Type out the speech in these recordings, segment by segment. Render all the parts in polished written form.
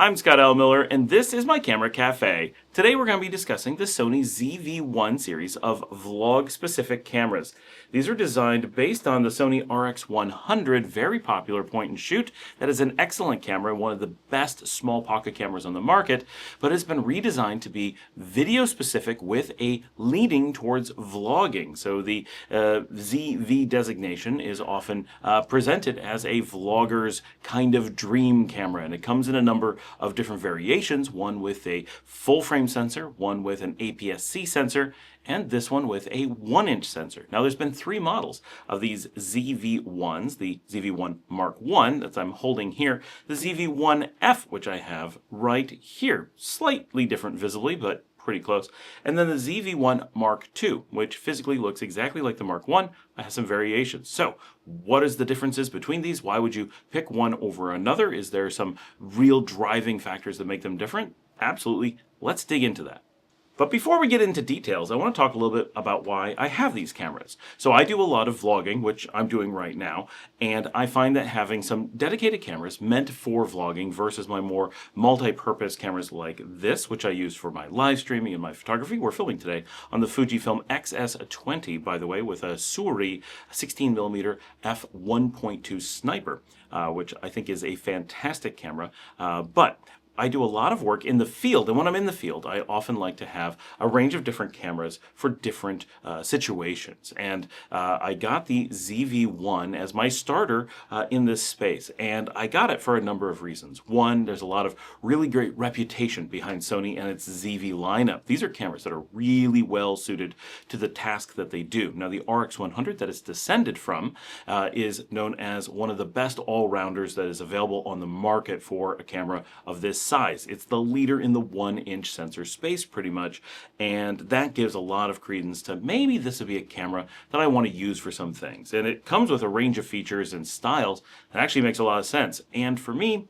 I'm Scott L. Miller, and this is my Camera Cafe. Today we're going to be discussing the Sony ZV-1 series of vlog-specific cameras. These are designed based on the Sony RX100, very popular point-and-shoot that is an excellent camera, one of the best small pocket cameras on the market, but has been redesigned to be video-specific with a leaning towards vlogging. So the ZV designation is often presented as a vlogger's kind of dream camera, and it comes in a number of different variations, one with a full-frame sensor, one with an APS-C sensor, and this one with a 1-inch sensor. Now there's been 3 models of these ZV-1s, the ZV-1 Mark 1 that I'm holding here, the ZV-1F, which I have right here, slightly different visibly, but pretty close, and then the ZV-1 Mark 2, which physically looks exactly like the Mark 1, but has some variations. So, what is the differences between these? Why would you pick one over another? Is there some real driving factors that make them different? Absolutely. Let's dig into that. But before we get into details, I want to talk a little bit about why I have these cameras. So I do a lot of vlogging, which I'm doing right now, and I find that having some dedicated cameras meant for vlogging versus my more multi-purpose cameras like this, which I use for my live streaming and my photography. We're filming today on the Fujifilm XS20, by the way, with a Sony 16mm f1.2 sniper, which I think is a fantastic camera, but I do a lot of work in the field, and when I'm in the field, I often like to have a range of different cameras for different situations. And I got the ZV-1 as my starter in this space, and I got it for a number of reasons. One, there's a lot of really great reputation behind Sony and its ZV lineup. These are cameras that are really well suited to the task that they do. Now, the RX100 that it's descended from is known as one of the best all-rounders that is available on the market for a camera of this size. It's the leader in the 1-inch sensor space pretty much, and that gives a lot of credence to maybe this would be a camera that I want to use for some things. And it comes with a range of features and styles that actually makes a lot of sense. And for me,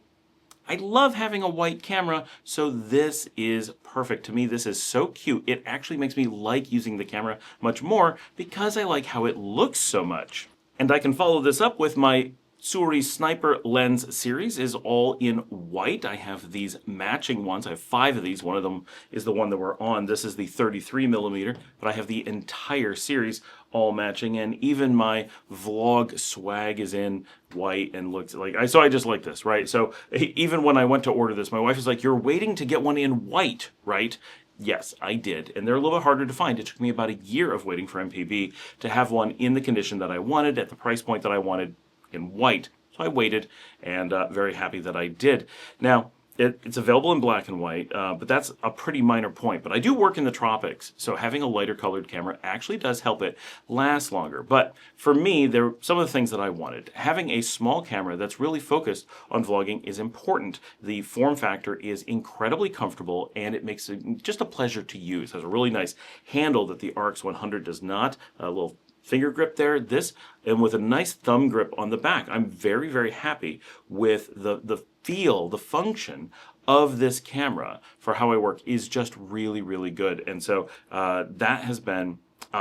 I love having a white camera, so this is perfect. To me, this is so cute. It actually makes me like using the camera much more because I like how it looks so much. And I can follow this up with my Sony Sniper Lens series is all in white. I have these matching ones. I have 5 of these. One of them is the one that we're on. This is the 33mm, but I have the entire series all matching, and even my vlog swag is in white and looks like so I just like this, right? So even when I went to order this, my wife was like, "You're waiting to get one in white, right?" Yes, I did, and they're a little bit harder to find. It took me about a year of waiting for MPB to have one in the condition that I wanted at the price point that I wanted in white. So I waited, and very happy that I did. Now, it's available in black and white, but that's a pretty minor point. But I do work in the tropics, so having a lighter colored camera actually does help it last longer. But for me, there are some of the things that I wanted. Having a small camera that's really focused on vlogging is important. The form factor is incredibly comfortable, and it makes it just a pleasure to use. It has a really nice handle that the RX100 does not, a little finger grip there, this, and with a nice thumb grip on the back. I'm very, very happy with the feel, the function of this camera for how I work is just really, really good. And so that has been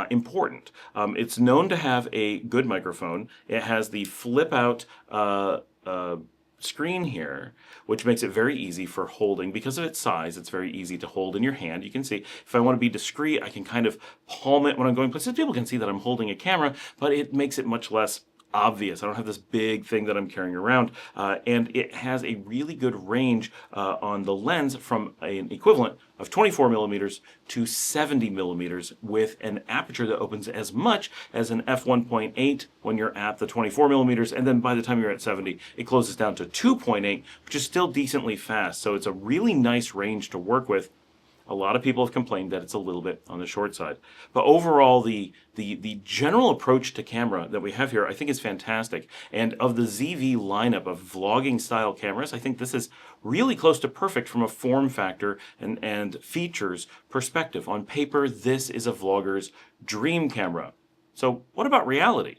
important. It's known to have a good microphone. It has the flip out screen here, which makes it very easy for holding. Because of its size, it's very easy to hold in your hand. You can see, if I want to be discreet, I can kind of palm it when I'm going places. People can see that I'm holding a camera, but it makes it much less obvious. I don't have this big thing that I'm carrying around, and it has a really good range on the lens from an equivalent of 24mm to 70mm with an aperture that opens as much as an f1.8 when you're at the 24mm, and then by the time you're at 70, it closes down to 2.8, which is still decently fast. So it's a really nice range to work with. A lot of people have complained that it's a little bit on the short side. But overall, the general approach to camera that we have here, I think is fantastic. And of the ZV lineup of vlogging style cameras, I think this is really close to perfect from a form factor and features perspective. On paper, this is a vlogger's dream camera. So what about reality?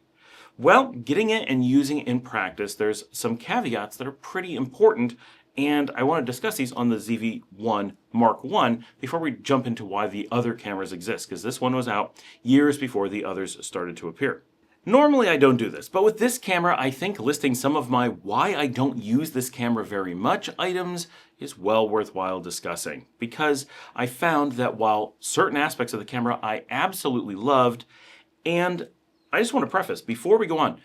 Well, getting it and using it in practice, there's some caveats that are pretty important, and I want to discuss these on the ZV-1 Mark 1 before we jump into why the other cameras exist, because this one was out years before the others started to appear. Normally I don't do this, but with this camera, I think listing some of my why I don't use this camera very much items is well worthwhile discussing. Because I found that while certain aspects of the camera I absolutely loved, and I just want to preface, before we go on,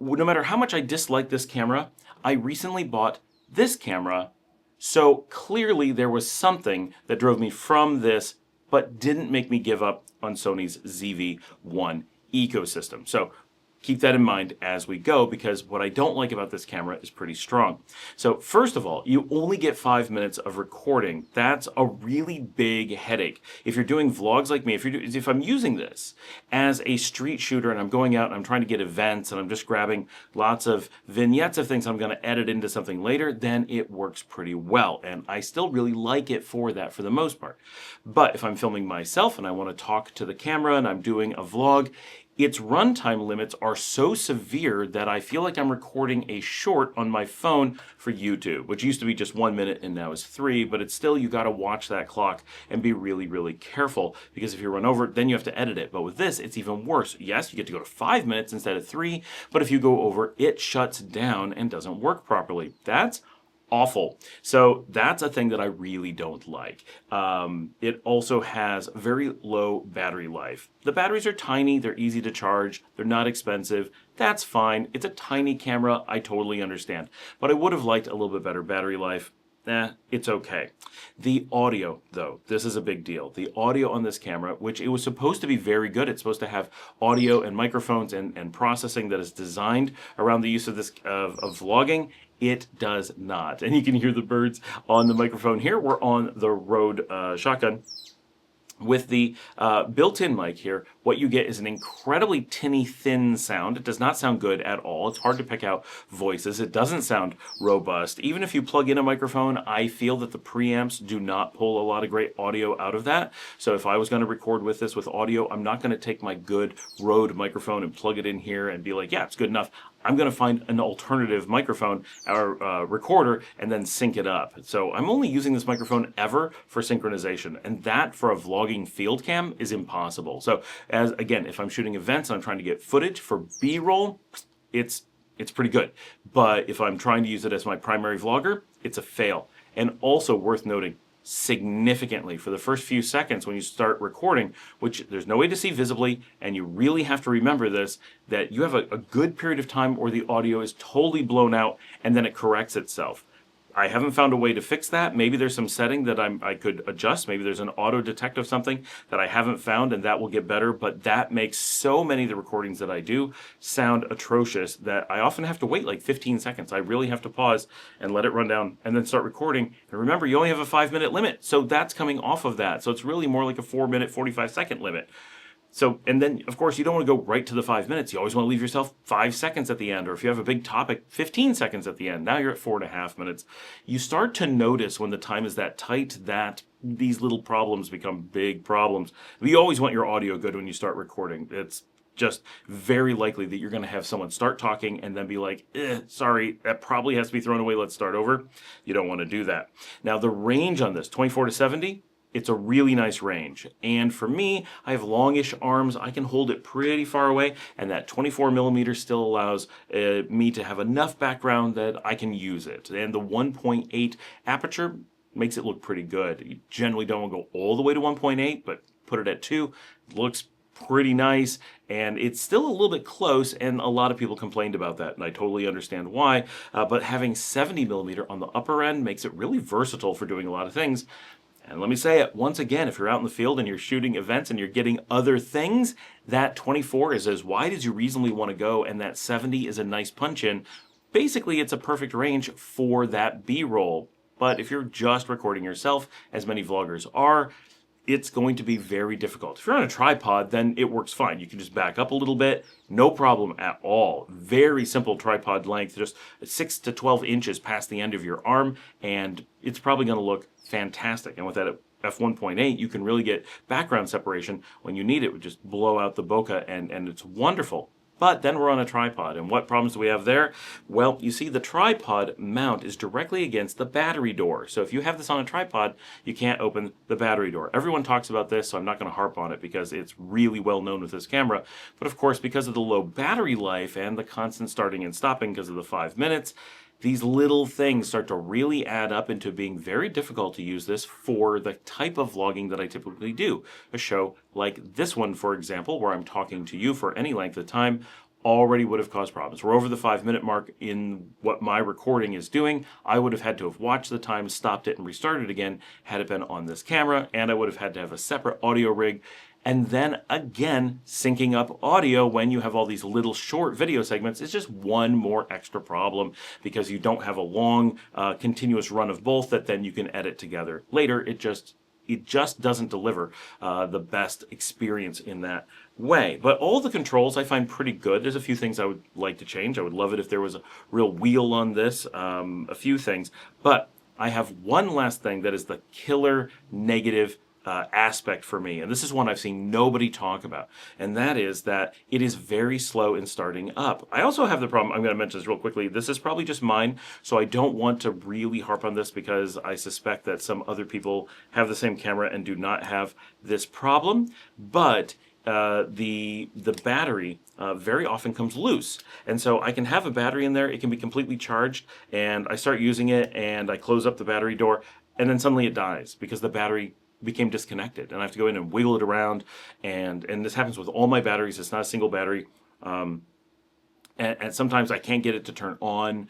no matter how much I dislike this camera, I recently bought this camera, so clearly there was something that drove me from this, but didn't make me give up on Sony's ZV-1 ecosystem. So keep that in mind as we go, because what I don't like about this camera is pretty strong. So first of all, you only get 5 minutes of recording. That's a really big headache. If you're doing vlogs like me, if I'm using this as a street shooter and I'm going out and I'm trying to get events and I'm just grabbing lots of vignettes of things I'm going to edit into something later, then it works pretty well. And I still really like it for that for the most part. But if I'm filming myself and I want to talk to the camera and I'm doing a vlog, its runtime limits are so severe that I feel like I'm recording a short on my phone for YouTube, which used to be just 1 minute and now is 3, but it's still, you gotta watch that clock and be really, really careful, because if you run over it, then you have to edit it. But with this, it's even worse. Yes, you get to go to 5 minutes instead of 3, but if you go over, it shuts down and doesn't work properly. That's awful. So that's a thing that I really don't like. It also has very low battery life. The batteries are tiny, they're easy to charge, they're not expensive. That's fine. It's a tiny camera, I totally understand. But I would have liked a little bit better battery life. It's okay. The audio, though, this is a big deal. The audio on this camera, which it was supposed to be very good. It's supposed to have audio and microphones and processing that is designed around the use of this of vlogging. It does not. And you can hear the birds on the microphone here. We're on the Rode shotgun. With the built-in mic here, what you get is an incredibly tinny, thin sound. It does not sound good at all. It's hard to pick out voices. It doesn't sound robust. Even if you plug in a microphone, I feel that the preamps do not pull a lot of great audio out of that. So if I was going to record with this with audio, I'm not going to take my good Rode microphone and plug it in here and be like, yeah, it's good enough. I'm going to find an alternative microphone or recorder and then sync it up. So I'm only using this microphone ever for synchronization, and that for a vlogging field cam is impossible. So as again, if I'm shooting events and I'm trying to get footage for B-roll, it's pretty good. But if I'm trying to use it as my primary vlogger, it's a fail. And also worth noting, significantly for the first few seconds when you start recording, which there's no way to see visibly, and you really have to remember this, that you have a good period of time where the audio is totally blown out and then it corrects itself. I haven't found a way to fix that. Maybe there's some setting that I could adjust. Maybe there's an auto detect of something that I haven't found, and that will get better. But that makes so many of the recordings that I do sound atrocious that I often have to wait like 15 seconds. I really have to pause and let it run down and then start recording. And remember, you only have a 5-minute limit, so that's coming off of that. So it's really more like a 4-minute, 45-second limit. So, and then, of course, you don't want to go right to the 5 minutes. You always want to leave yourself 5 seconds at the end, or if you have a big topic, 15 seconds at the end. Now you're at 4.5 minutes. You start to notice when the time is that tight that these little problems become big problems. You always want your audio good when you start recording. It's just very likely that you're going to have someone start talking and then be like, sorry, that probably has to be thrown away. Let's start over. You don't want to do that. Now, the range on this, 24 to 70, it's a really nice range. And for me, I have longish arms. I can hold it pretty far away, and that 24 millimeter still allows me to have enough background that I can use it. And the 1.8 aperture makes it look pretty good. You generally don't want to go all the way to 1.8, but put it at 2. It looks pretty nice, and it's still a little bit close, and a lot of people complained about that, and I totally understand why. But having 70 millimeter on the upper end makes it really versatile for doing a lot of things. And let me say it once again, if you're out in the field and you're shooting events and you're getting other things, that 24 is as wide as you reasonably want to go, and that 70 is a nice punch-in. Basically, it's a perfect range for that B-roll. But if you're just recording yourself, as many vloggers are, it's going to be very difficult. If you're on a tripod, then it works fine. You can just back up a little bit, no problem at all. Very simple tripod length, just 6 to 12 inches past the end of your arm, and it's probably going to look fantastic. And with that f1.8, you can really get background separation when you need it. Would just blow out the bokeh, and it's wonderful. But then we're on a tripod, and what problems do we have there? Well, you see the tripod mount is directly against the battery door. So if you have this on a tripod, you can't open the battery door. Everyone talks about this, so I'm not going to harp on it because it's really well known with this camera. But of course, because of the low battery life and the constant starting and stopping because of the 5 minutes, these little things start to really add up into being very difficult to use this for the type of vlogging that I typically do. A show like this one, for example, where I'm talking to you for any length of time, already would have caused problems. We're over the 5-minute mark in what my recording is doing. I would have had to have watched the time, stopped it, and restarted again had it been on this camera, and I would have had to have a separate audio rig. And then again, syncing up audio when you have all these little short video segments is just one more extra problem because you don't have a long, continuous run of both that then you can edit together later. It just doesn't deliver the best experience in that way. But all the controls I find pretty good. There's a few things I would like to change. I would love it if there was a real wheel on this, a few things. But I have one last thing that is the killer negative aspect for me, and this is one I've seen nobody talk about, and that is that it is very slow in starting up. I also have the problem, I'm going to mention this real quickly, this is probably just mine, so I don't want to really harp on this because I suspect that some other people have the same camera and do not have this problem, but the battery very often comes loose. And so I can have a battery in there, it can be completely charged, and I start using it, and I close up the battery door, and then suddenly it dies because the battery became disconnected, and I have to go in and wiggle it around, and this happens with all my batteries. It's not a single battery, and sometimes I can't get it to turn on.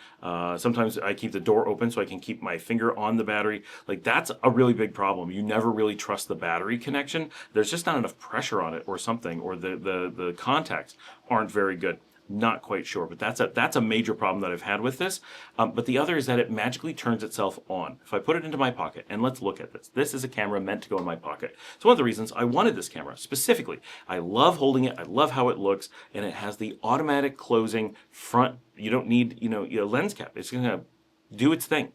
Sometimes I keep the door open so I can keep my finger on the battery. Like, that's a really big problem. You never really trust the battery connection. There's just not enough pressure on it or something, or the contacts aren't very good. Not quite sure, but that's a major problem that I've had with this. But the other is that it magically turns itself on. If I put it into my pocket, and let's look at this. This is a camera meant to go in my pocket. It's one of the reasons I wanted this camera, specifically. I love holding it, I love how it looks, and it has the automatic closing front. You don't need, a lens cap. It's gonna do its thing.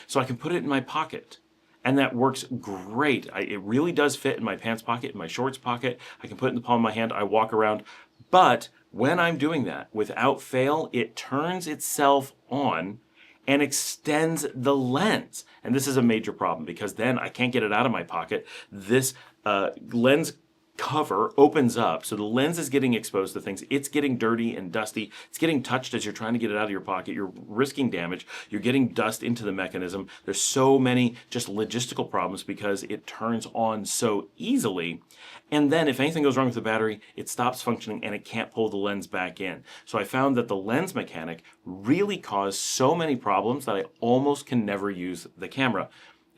So I can put it in my pocket. And that works great. It really does fit in my pants pocket, in my shorts pocket. I can put it in the palm of my hand. I walk around. But when I'm doing that, without fail, it turns itself on and extends the lens. And this is a major problem because then I can't get it out of my pocket. This lens cover opens up, so the lens is getting exposed to things. It's getting dirty and dusty. It's getting touched as you're trying to get it out of your pocket. You're risking damage. You're getting dust into the mechanism. There's so many just logistical problems because it turns on so easily. And then if anything goes wrong with the battery, it stops functioning and it can't pull the lens back in. So I found that the lens mechanic really caused so many problems that I almost can never use the camera.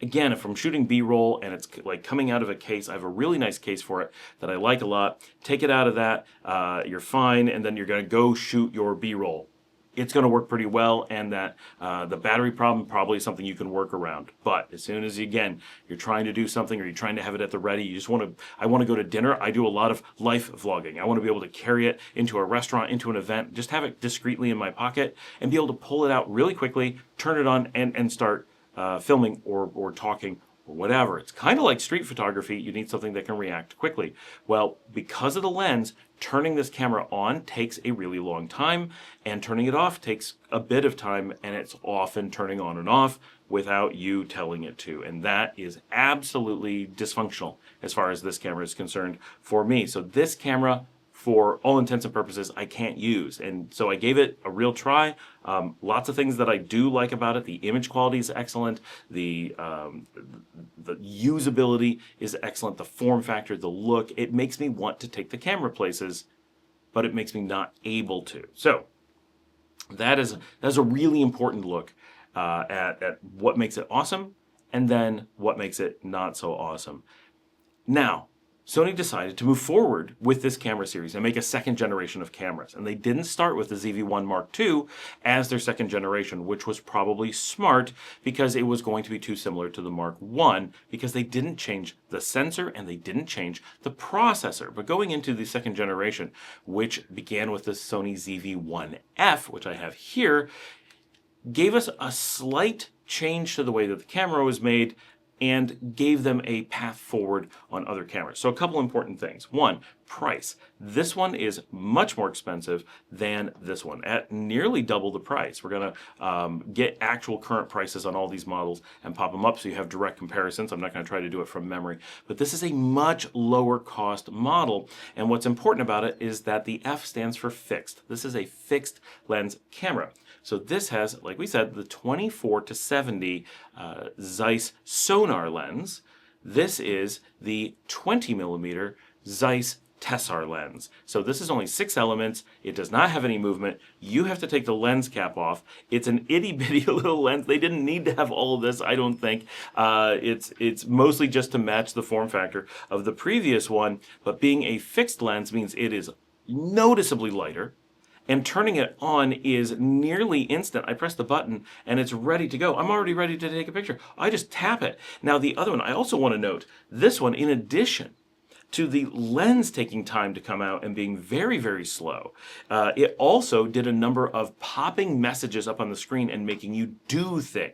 Again, if I'm shooting B-roll and it's like coming out of a case, I have a really nice case for it that I like a lot. Take it out of that, you're fine, and then you're going to go shoot your B-roll. It's going to work pretty well, and that the battery problem probably is something you can work around. But as soon as, again, you're trying to do something or you're trying to have it at the ready, I want to go to dinner. I do a lot of life vlogging. I want to be able to carry it into a restaurant, into an event, just have it discreetly in my pocket and be able to pull it out really quickly, turn it on, and start filming or talking or whatever. It's kind of like street photography. You need something that can react quickly. Well, because of the lens, turning this camera on takes a really long time, and turning it off takes a bit of time, and it's often turning on and off without you telling it to. And that is absolutely dysfunctional as far as this camera is concerned for me. So this camera, for all intents and purposes, I can't use. And so I gave it a real try. Lots of things that I do like about it. The image quality is excellent. The usability is excellent. The form factor, the look, it makes me want to take the camera places, but it makes me not able to. So that's a really important look at what makes it awesome and then what makes it not so awesome. Now, Sony decided to move forward with this camera series and make a second generation of cameras. And they didn't start with the ZV-1 Mark II as their second generation, which was probably smart because it was going to be too similar to the Mark I because they didn't change the sensor and they didn't change the processor. But going into the second generation, which began with the Sony ZV-1F, which I have here, gave us a slight change to the way that the camera was made and gave them a path forward on other cameras. So a couple important things. One, price. This one is much more expensive than this one at nearly double the price. We're going to get actual current prices on all these models and pop them up so you have direct comparisons. I'm not going to try to do it from memory, but this is a much lower cost model. And what's important about it is that the F stands for fixed. This is a fixed lens camera. So this has, like we said, the 24 to 70 Zeiss sonar lens. This is the 20 millimeter Zeiss Tessar lens. So this is only 6 elements. It does not have any movement. You have to take the lens cap off. It's an itty bitty little lens. They didn't need to have all of this, I don't think. It's mostly just to match the form factor of the previous one, but being a fixed lens means it is noticeably lighter. And turning it on is nearly instant. I press the button and it's ready to go. I'm already ready to take a picture. I just tap it. Now the other one, I also want to note, this one, in addition to the lens taking time to come out and being very, very slow, it also did a number of popping messages up on the screen and making you do things.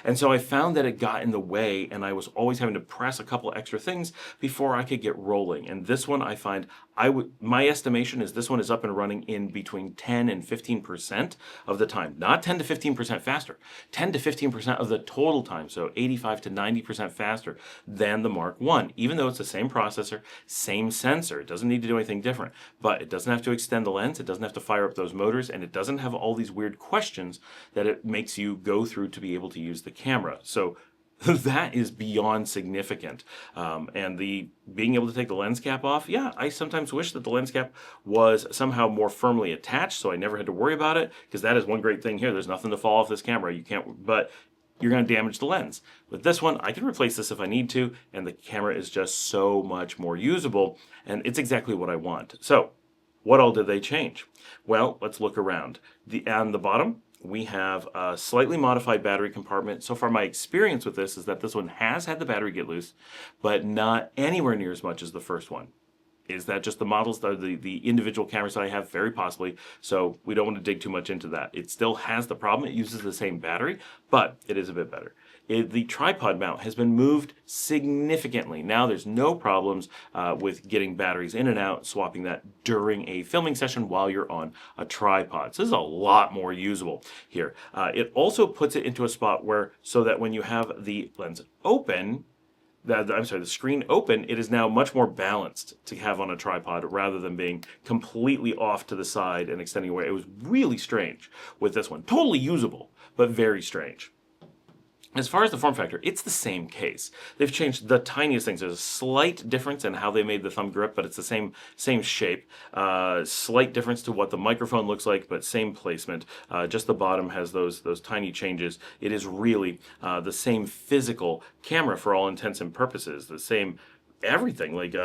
And so I found that it got in the way and I was always having to press a couple extra things before I could get rolling. And this one I find, my estimation is this one is up and running in between 10 and 15% of the time. Not 10 to 15% faster, 10 to 15% of the total time. So 85 to 90% faster than the Mark 1, even though it's the same processor, same sensor. It doesn't need to do anything different, but it doesn't have to extend the lens. It doesn't have to fire up those motors, and it doesn't have all these weird questions that it makes you go through to be able to use the camera. So that is beyond significant. And the being able to take the lens cap off, yeah, I sometimes wish that the lens cap was somehow more firmly attached so I never had to worry about it, because that is one great thing here. There's nothing to fall off this camera. You can't, but you're going to damage the lens. With this one, I can replace this if I need to, and the camera is just so much more usable, and it's exactly what I want. So, what all did they change? Well, let's look around. On the bottom, we have a slightly modified battery compartment. So far, my experience with this is that this one has had the battery get loose, but not anywhere near as much as the first one. Is that just the models, the individual cameras that I have? Very possibly. So we don't want to dig too much into that. It still has the problem. It uses the same battery, but it is a bit better. The tripod mount has been moved significantly. Now there's no problems with getting batteries in and out, swapping that during a filming session while you're on a tripod. So this is a lot more usable here. It also puts it into a spot where, so that when you have the lens open, the screen open, it is now much more balanced to have on a tripod rather than being completely off to the side and extending away. It was really strange with this one. Totally usable, but very strange. As far as the form factor, it's the same case. They've changed the tiniest things. There's a slight difference in how they made the thumb grip, but it's the same shape. Slight difference to what the microphone looks like, but same placement. Just the bottom has those tiny changes. It is really the same physical camera for all intents and purposes. The same everything. Like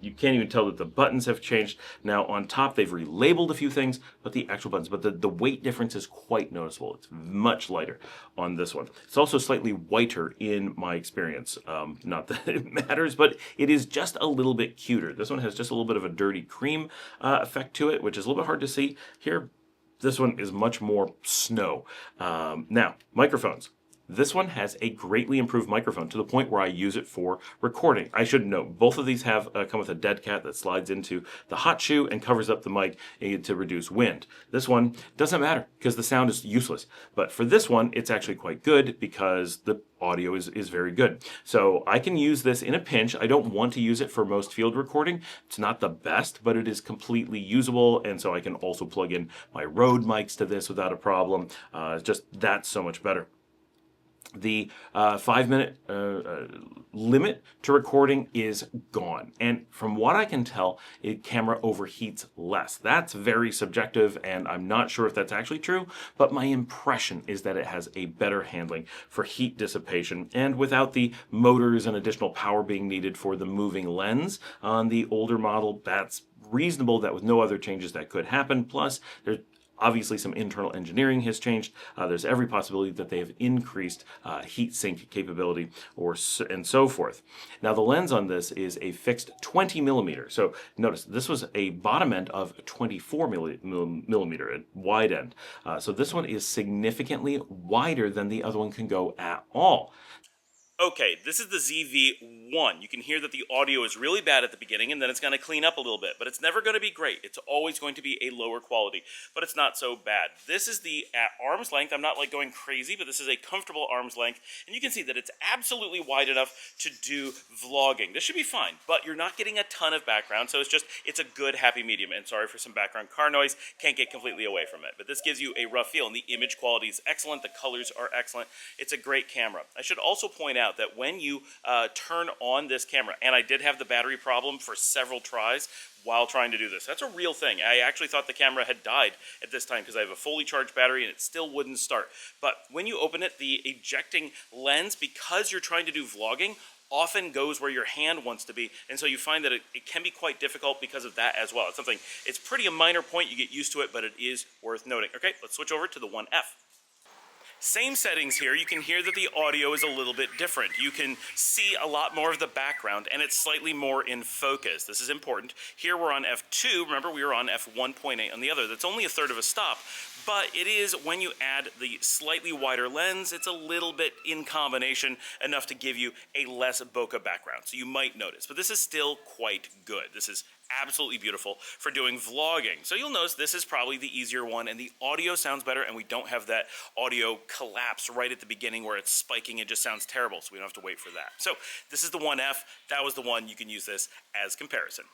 you can't even tell that the buttons have changed. Now on top they've relabeled a few things, but the actual buttons, but the weight difference is quite noticeable. It's much lighter on this one. It's also slightly whiter in my experience. Not that it matters, but it is just a little bit cuter. This one has just a little bit of a dirty cream effect to it, which is a little bit hard to see. Here, this one is much more snow. Now, microphones. This one has a greatly improved microphone to the point where I use it for recording. I should note, both of these have come with a dead cat that slides into the hot shoe and covers up the mic to reduce wind. This one doesn't matter because the sound is useless. But for this one, it's actually quite good because the audio is very good. So I can use this in a pinch. I don't want to use it for most field recording. It's not the best, but it is completely usable. And so I can also plug in my Rode mics to this without a problem. Just that's so much better. The 5-minute limit to recording is gone. And from what I can tell, camera overheats less. That's very subjective, and I'm not sure if that's actually true, but my impression is that it has a better handling for heat dissipation, and without the motors and additional power being needed for the moving lens on the older model, that's reasonable. That with no other changes that could happen. Plus, there's obviously some internal engineering has changed. There's every possibility that they have increased heat sink capability and so forth. Now the lens on this is a fixed 20 millimeter. So notice this was a bottom end of 24 millimeter, a wide end. So this one is significantly wider than the other one can go at all. Okay, this is the ZV-1. You can hear that the audio is really bad at the beginning, and then it's going to clean up a little bit. But it's never going to be great. It's always going to be a lower quality, but it's not so bad. This is the at arm's length. I'm not like going crazy, but this is a comfortable arm's length. And you can see that it's absolutely wide enough to do vlogging. This should be fine, but you're not getting a ton of background, so it's a good happy medium. And sorry for some background car noise. Can't get completely away from it. But this gives you a rough feel, and the image quality is excellent. The colors are excellent. It's a great camera. I should also point out that when you turn on this camera, and I did have the battery problem for several tries while trying to do this. That's a real thing. I actually thought the camera had died at this time because I have a fully charged battery and it still wouldn't start. But when you open it, the ejecting lens, because you're trying to do vlogging, often goes where your hand wants to be, and so you find that it can be quite difficult because of that as well. It's pretty a minor point, you get used to it, but it is worth noting. Okay, let's switch over to the 1F. Same settings here. You can hear that the audio is a little bit different. You can see a lot more of the background, and it's slightly more in focus. This is important. Here we're on f2. Remember, we were on f1.8 on the other. That's only a third of a stop, but it is, when you add the slightly wider lens, it's a little bit in combination enough to give you a less bokeh background. So you might notice, but this is still quite good. This is absolutely beautiful for doing vlogging. So you'll notice this is probably the easier one, and the audio sounds better, and we don't have that audio collapse right at the beginning where it's spiking. It just sounds terrible, so we don't have to wait for that. So this is the 1F. That was the one. You can use this as comparison.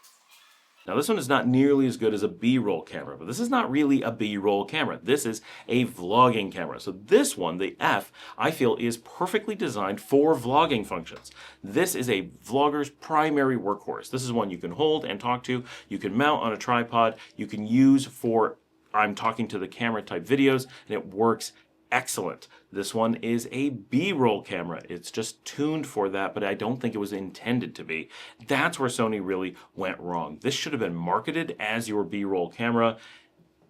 Now this one is not nearly as good as a B-roll camera, but this is not really a B-roll camera. This is a vlogging camera. So this one, the F, I feel is perfectly designed for vlogging functions. This is a vlogger's primary workhorse. This is one you can hold and talk to. You can mount on a tripod. You can use for I'm talking to the camera type videos, and it works excellent. This one is a B-roll camera. It's just tuned for that, but I don't think it was intended to be. That's where Sony really went wrong. This should have been marketed as your B-roll camera.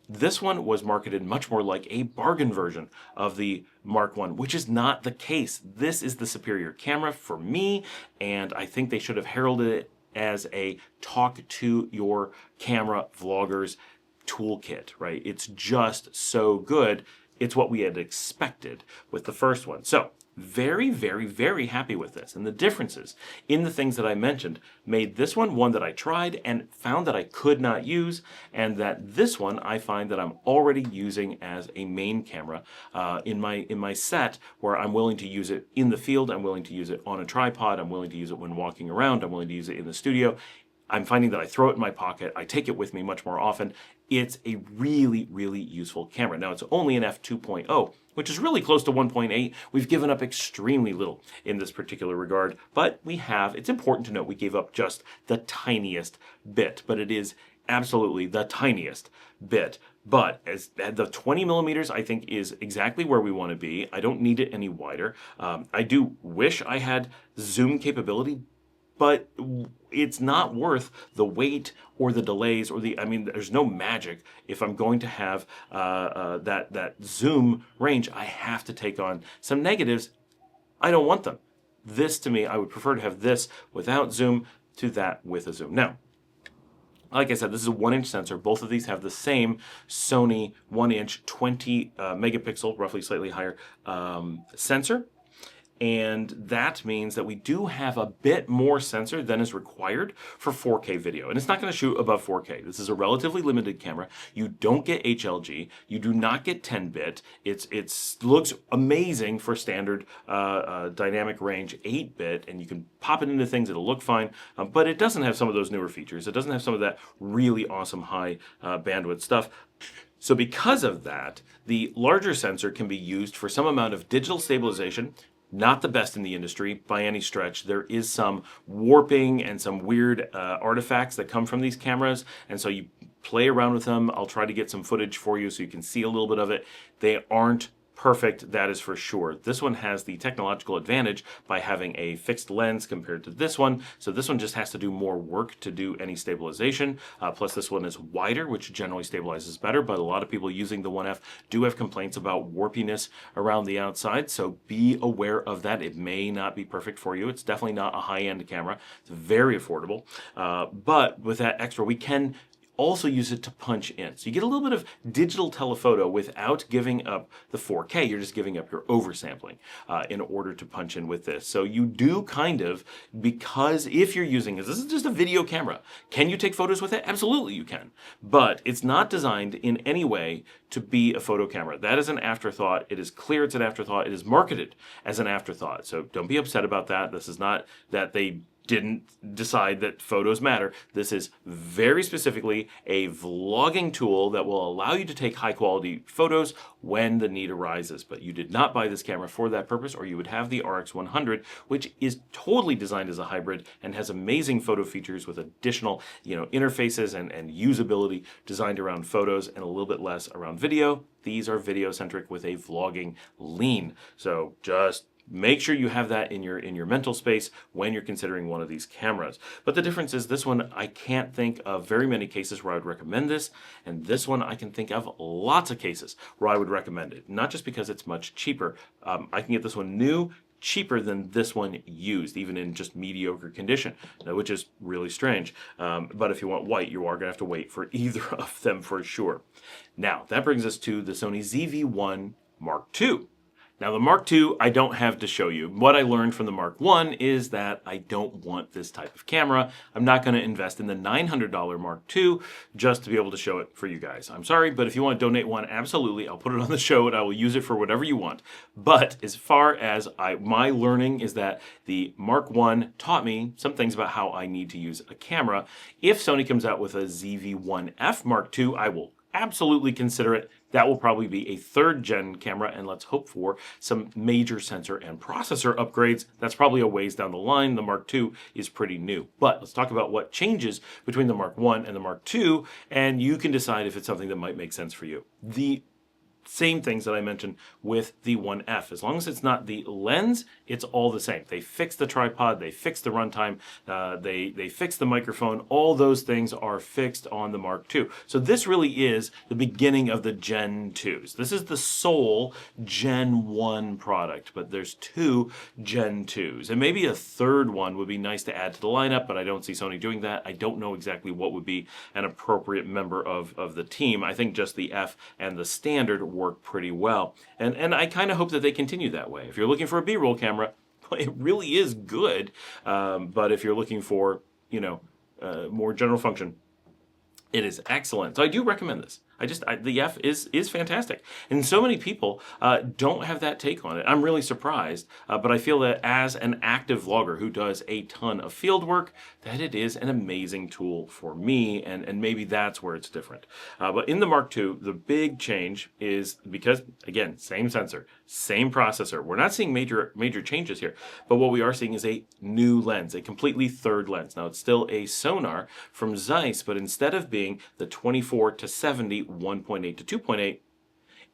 This one was marketed much more like a bargain version of the Mark 1, which is not the case. This is the superior camera for me, and I think they should have heralded it as a talk to your camera vloggers toolkit, right? It's just so good. It's what we had expected with the first one. So very, very, very happy with this. And the differences in the things that I mentioned made this one that I tried and found that I could not use, and that this one I find that I'm already using as a main camera in my set, where I'm willing to use it in the field, I'm willing to use it on a tripod, I'm willing to use it when walking around, I'm willing to use it in the studio. I'm finding that I throw it in my pocket, I take it with me much more often. It's a really, really useful camera. Now, it's only an f2.0, which is really close to 1.8. We've given up extremely little in this particular regard, but it's important to note we gave up just the tiniest bit, but it is absolutely the tiniest bit. But as the 20 millimeters, I think, is exactly where we want to be. I don't need it any wider. I do wish I had zoom capability, but it's not worth the wait or the delays or there's no magic. If I'm going to have that zoom range, I have to take on some negatives. I don't want them. This, to me, I would prefer to have this without zoom to that with a zoom. Now, like I said, this is a 1-inch sensor. Both of these have the same Sony 1-inch 20 megapixel, roughly slightly higher sensor. And that means that we do have a bit more sensor than is required for 4K video. And it's not going to shoot above 4K. This is a relatively limited camera. You don't get HLG. You do not get 10-bit. It looks amazing for standard dynamic range 8-bit, and you can pop it into things. It'll look fine, but it doesn't have some of those newer features. It doesn't have some of that really awesome high bandwidth stuff. So because of that, the larger sensor can be used for some amount of digital stabilization. Not the best in the industry by any stretch. There is some warping and some weird artifacts that come from these cameras, and so you play around with them. I'll try to get some footage for you so you can see a little bit of it. They aren't perfect, that is for sure. This one has the technological advantage by having a fixed lens compared to this one, so this one just has to do more work to do any stabilization. Plus this one is wider, which generally stabilizes better, but a lot of people using the 1F do have complaints about warpiness around the outside, so be aware of that. It may not be perfect for you. It's definitely not a high-end camera. It's very affordable, but with that extra, we can also use it to punch in. So you get a little bit of digital telephoto without giving up the 4K. You're just giving up your oversampling in order to punch in with this. So you do kind of, because if you're using this is just a video camera. Can you take photos with it? Absolutely you can. But it's not designed in any way to be a photo camera. That is an afterthought. It is clear it's an afterthought. It is marketed as an afterthought. So don't be upset about that. This is not that they didn't decide that photos matter. This is very specifically a vlogging tool that will allow you to take high quality photos when the need arises. But you did not buy this camera for that purpose, or you would have the RX100, which is totally designed as a hybrid and has amazing photo features with additional, interfaces and usability designed around photos and a little bit less around video. These are video centric with a vlogging lean. So just make sure you have that in your mental space when you're considering one of these cameras. But the difference is this one, I can't think of very many cases where I would recommend this, and this one I can think of lots of cases where I would recommend it. Not just because it's much cheaper. I can get this one new, cheaper than this one used, even in just mediocre condition, which is really strange. But if you want white, you are going to have to wait for either of them for sure. Now, that brings us to the Sony ZV-1 Mark II. Now the Mark II, I don't have to show you. What I learned from the Mark I is that I don't want this type of camera. I'm not going to invest in the $900 Mark II just to be able to show it for you guys. I'm sorry, but if you want to donate one, absolutely. I'll put it on the show and I will use it for whatever you want. But as far as my learning is that the Mark I taught me some things about how I need to use a camera. If Sony comes out with a ZV-1F Mark II, I will absolutely consider it. That will probably be a 3rd gen camera, and let's hope for some major sensor and processor upgrades. That's probably a ways down the line. The Mark II is pretty new. But let's talk about what changes between the Mark I and the Mark II, and you can decide if it's something that might make sense for you. The same things that I mentioned with the 1F. As long as it's not the lens, it's all the same. They fixed the tripod, they fixed the runtime, they fixed the microphone. All those things are fixed on the Mark II. So this really is the beginning of the Gen 2s. This is the sole Gen 1 product, but there's 2 Gen 2s. And maybe a 3rd one would be nice to add to the lineup, but I don't see Sony doing that. I don't know exactly what would be an appropriate member of the team. I think just the F and the standard work pretty well. And I kind of hope that they continue that way. If you're looking for a B-roll camera, it really is good. But if you're looking for, more general function, it is excellent. So I do recommend this. The F is fantastic. And so many people don't have that take on it. I'm really surprised, but I feel that as an active vlogger who does a ton of field work, that it is an amazing tool for me, and maybe that's where it's different. But in the Mark II, the big change is because, again, same sensor, same processor. We're not seeing major changes here, but what we are seeing is a new lens, a completely 3rd lens. Now, it's still a sonar from Zeiss, but instead of being the 24 to 70 1.8 to 2.8,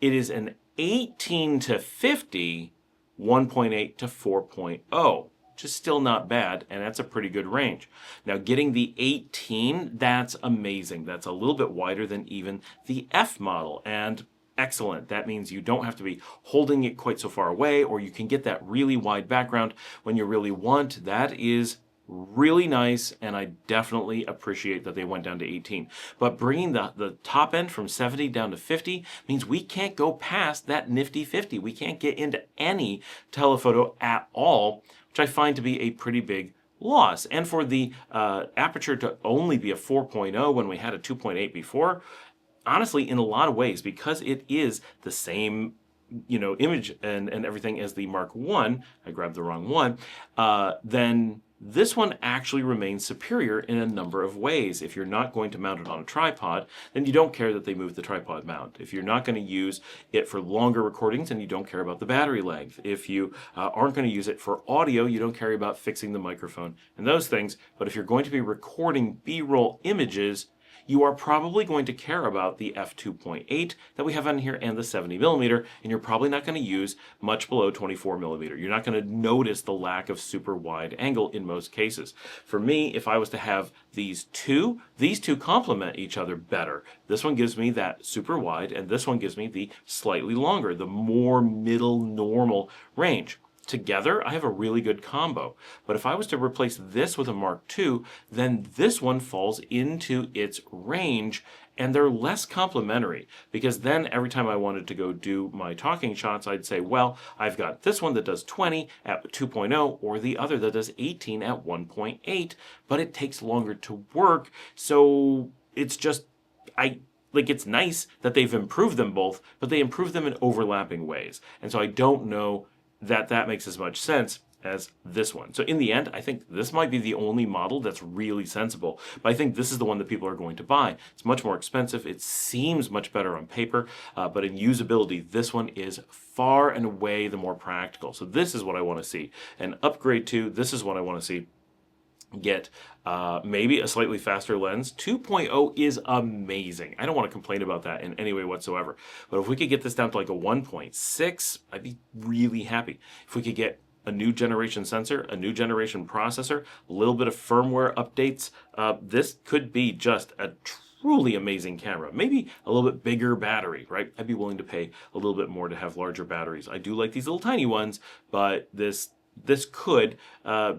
it is an 18 to 50 1.8 to 4.0, which is still not bad, and that's a pretty good range. Now, getting the 18, that's amazing. That's a little bit wider than even the F model, and excellent. That means you don't have to be holding it quite so far away, or you can get that really wide background when you really want. That is really nice, and I definitely appreciate that they went down to 18. But bringing the top end from 70 down to 50 means we can't go past that nifty 50. We can't get into any telephoto at all, which I find to be a pretty big loss. And for the aperture to only be a 4.0 when we had a 2.8 before, honestly, in a lot of ways, because it is the same image and everything as the Mark I grabbed the wrong one, then this one actually remains superior in a number of ways. If you're not going to mount it on a tripod, then you don't care that they move the tripod mount. If you're not going to use it for longer recordings, then you don't care about the battery length. If you aren't going to use it for audio, you don't care about fixing the microphone and those things. But if you're going to be recording B-roll images, you are probably going to care about the f2.8 that we have on here and the 70mm, and you're probably not going to use much below 24mm. You're not going to notice the lack of super wide angle in most cases. For me, if I was to have these two complement each other better. This one gives me that super wide, and this one gives me the slightly longer, the more middle normal range. together, I have a really good combo. But if I was to replace this with a Mark II, then this one falls into its range, and they're less complementary, because then every time I wanted to go do my talking shots, I'd say, well, I've got this one that does 20 at 2.0 or the other that does 18 at 1.8, but it takes longer to work. So it's just, it's nice that they've improved them both, but they improve them in overlapping ways. And so I don't know that that makes as much sense as this one. So in the end, I think this might be the only model that's really sensible, but I think this is the one that people are going to buy. It's much more expensive. It seems much better on paper, but in usability, this one is far and away the more practical. So this is what I want to see. An upgrade to, this is what I want to see. Get maybe a slightly faster lens. 2.0 is amazing. I don't want to complain about that in any way whatsoever. But if we could get this down to like a 1.6, I'd be really happy. If we could get a new generation sensor, a new generation processor, a little bit of firmware updates, this could be just a truly amazing camera. Maybe a little bit bigger battery, right? I'd be willing to pay a little bit more to have larger batteries. I do like these little tiny ones, but this could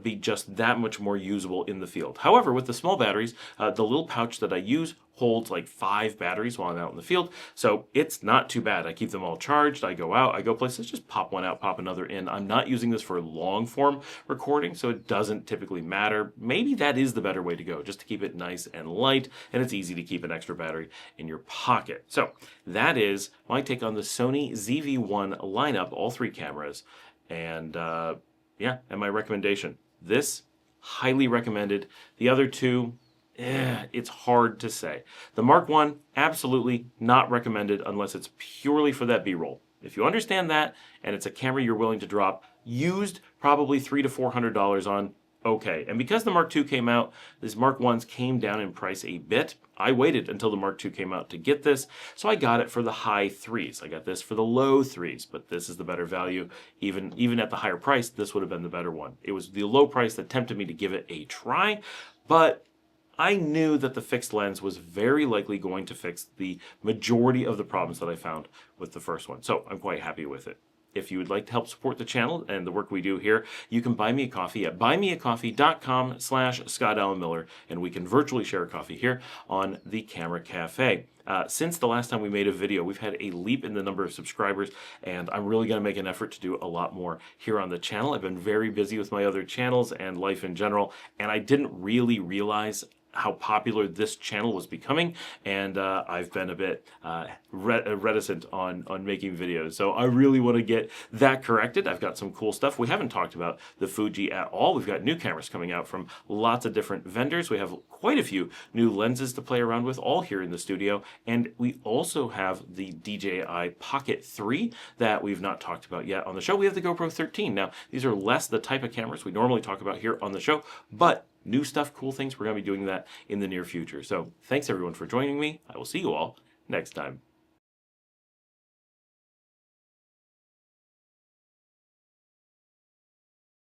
be just that much more usable in the field. However, with the small batteries, the little pouch that I use holds like 5 batteries while I'm out in the field, so it's not too bad. I keep them all charged, I go out, I go places, just pop one out, pop another in. I'm not using this for long form recording, so it doesn't typically matter. Maybe that is the better way to go, just to keep it nice and light, and it's easy to keep an extra battery in your pocket. So that is my take on the Sony ZV-1 lineup, all 3 cameras, and yeah, and my recommendation. This, highly recommended. The other 2, it's hard to say. The Mark I, absolutely not recommended unless it's purely for that B-roll. If you understand that, and it's a camera you're willing to drop used probably $300 to $400 on, okay. And because the Mark II came out, these Mark I's came down in price a bit. I waited until the Mark II came out to get this, so I got it for the high 3s. I got this for the low 3s, but this is the better value. Even at the higher price, this would have been the better one. It was the low price that tempted me to give it a try, but I knew that the fixed lens was very likely going to fix the majority of the problems that I found with the first one, so I'm quite happy with it. If you would like to help support the channel and the work we do here, you can buy me a coffee at buymeacoffee.com/ScottAllenMiller, and we can virtually share a coffee here on the Camera Cafe. Since the last time we made a video, we've had a leap in the number of subscribers, and I'm really going to make an effort to do a lot more here on the channel. I've been very busy with my other channels and life in general, and I didn't really realize how popular this channel was becoming, and I've been a bit reticent on making videos. So I really want to get that corrected. I've got some cool stuff. We haven't talked about the Fuji at all. We've got new cameras coming out from lots of different vendors. We have quite a few new lenses to play around with, all here in the studio, and we also have the DJI Pocket 3 that we've not talked about yet on the show. We have the GoPro 13. Now, these are less the type of cameras we normally talk about here on the show, but new stuff, cool things. We're going to be doing that in the near future. So thanks everyone for joining me. I will see you all next time.